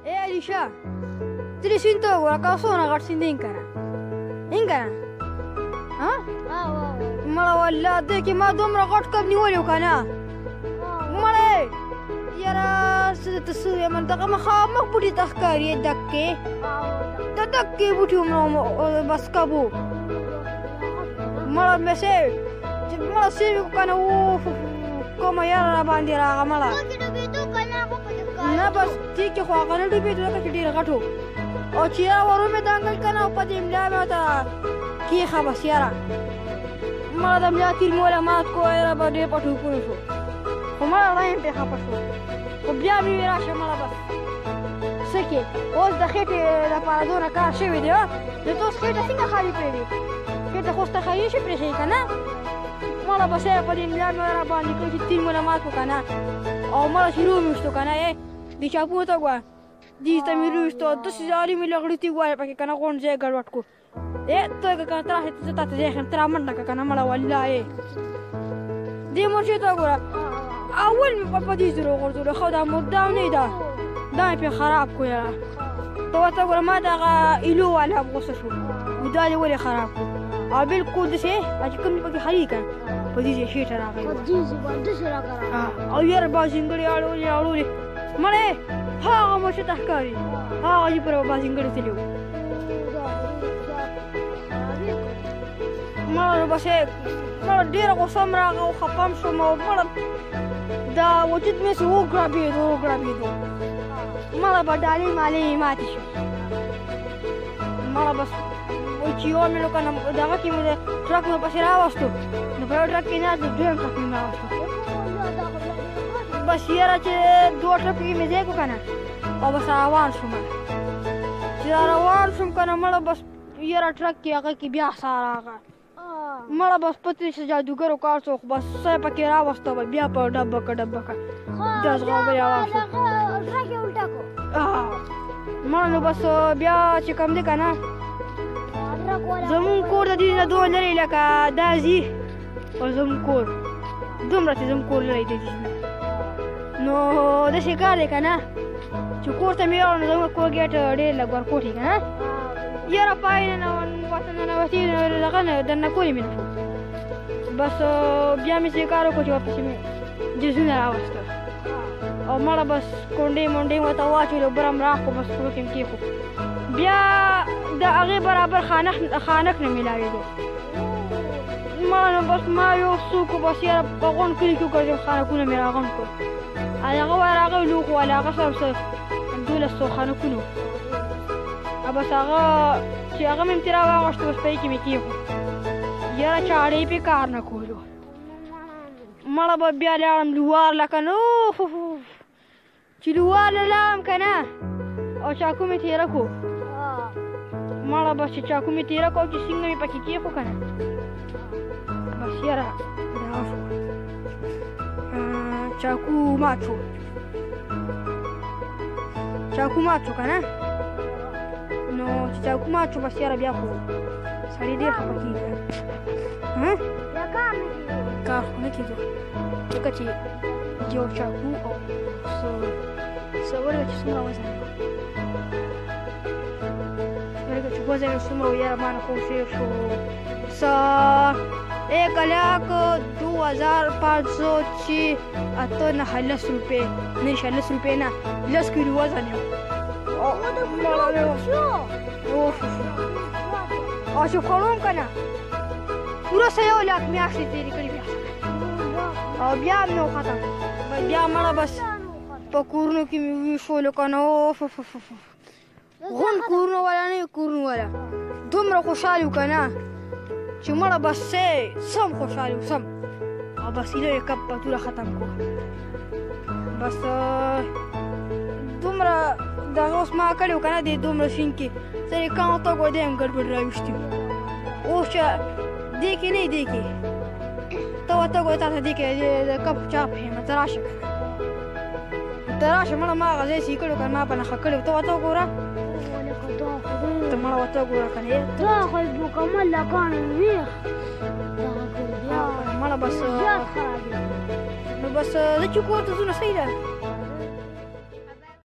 ايه عليشا تري سنتو ولا كاسونا غير سنين كان إنكنا ها ما ولا ديكي ما دمر غير كبني ولي وكنا مالي يرى ستسوي منطقة مخامخ بدي تذكري دكي تدكي بدي بس كابو مالا مسير مالا سيبي كنا كما يرى بانديرا مالا نبس تيجي خواقنا دبيتو لك كدير غتو او چيرا ورو مي دانگل كنا وقديم لا متا كي خبس يرى مالا دم ياتي المولا مات كو يرى بدي پټو کو شو ومالا رايم په خپشو وبیا مې راشه مالا بس سکه اوس د خېټې لپاره دونه کار شوی دی نو تاسو خېټه څنګه خالي کړې خېټه خو ست خالي شي پرې شي کنه مالا بس په دې ملان را باندې کوي چې تین مولا مات کو کنه او مالا شروع مشتو کنه دي چاپو ته غوا دي ته مې روستو د ساري مې لغړتي غوا پکې کنه غون ځای ګډوډ کو ته کنه تر هڅه ته ته ځه تر منډه کنه مالا والله دي مرشي ته غوا اول مې په دې زرو غوړو خو دا مدام نه دا په خراب کو یا ته غوا ما دا ایلو ولا غوسه شو ودالي ولې خراب کو او بالکل دې چې کوم پکې خالي کنه په دې شي ته راغی په دې باندې سره راغی او یار بازنګړي اړولې مړې هغه مو چې تحکاري هغه یې پر بازنګړي تلو مړ بسې مړ ډېر غوسم راغی او خپم شوم او مړ دا وجود مې سو ګرابېدو مړ بدالي مالي ماتې شو مړ بس چې یو مې لکه دغه کې مې ټرک مې پسې راوستو نو په ټرک کې نه دویم ټرک مې راوستو بس یاره چې دوه ټرک کې مې ځای کو کنه او بس روان شوم چې روان شوم کنه مړه بس یاره ټرک کې هغه کې بیا سار راغی مړه بس پتې چې جادوګرو کار څو بس سې پکې راوستو بیا په ډبه داس غوړې आवाज ټرک یې الټا کو مړه نو بس بیا چې کوم دې کنه زمون کور د دې نه دوه لري لکه دازي او زمون کور دومره چې زمون کور لري دې نو د شکار دی کنه چې کور ته مې یوړ نو زمون کور ګیټ ډېر لږ ورکوټي کنه یاره پای نه وطن نه وتی دغه نه دنه کولی مې نه بس بیا مې شکار وکړ چې ورپسې مې جزونه راوسته او مړه بس کونډې مونډې ورته واچولو برم راکړو بس کور کې مې کېښو بیا د هغې برابر خانک نه میلاوېدو ما نو بس ما یو څوک بس یاره په غونډ کلي کې وکړ خانکونه مې راغونډ کړ هغه ورغی لوښ والا هغه سره 1200 خانکونه بس هغه چې هغه مې ترې راواغوښته بس په یې کې مې کېښو یاره چاړې پې کار نه کولو مړه به بیا لاړم لوار لکه نو چې لوار نه لاړم که نه او چاکو مې تېره کړو مړه بس چې چاکو مې تېره کړو چې څنګه مې پکې کېښو که نه بس یاره دغه شو چاکو مات شو که نه نو چې چاکو مات شو بس یاره بیا خو سړی ډېر خفه کېږي کار خو نه کېدو ځکه چې یو چاکو او څه ورکه چې څومره وزن وزن څومره و یاره مانه خو شیر شو 1,02,500 اته نه 10 روپۍ نه 10 روپۍ نه 10 کیلو وزن یو او چې خوړوم که نه پوره 1 لاک میاشتې تېرې کړي بیا او بیا هم نو ختم بیا مړه بس په کورونو کې مې ویښولو که نه غونډ کورونه والا نه وي کورونه والا دومره خوشحال یو که نه چې مړه بس سم خوشحال یو سم او بس ایله یې کپ په توره ختم کړو بس دومره دغه اوس ما کړی و که نه دې دومره شین کې سر یې کم ورته وګوره دی هم ګډوډ راویښتي وو اوس چې دې کې نه دې کې ته ورته وګوره تا ته دې کې د کپ چاپ یم ته راشه ته راشه مړه ما هغه ځای چې یې کړی و که نه ما په نښه کړی و ته ورته وګوره ته مړه ورته وګوره که نه دا خو یې مکمل لګاڼې ویښ مړه بس نو بس زه چې کور ته ځو نو صحیح ده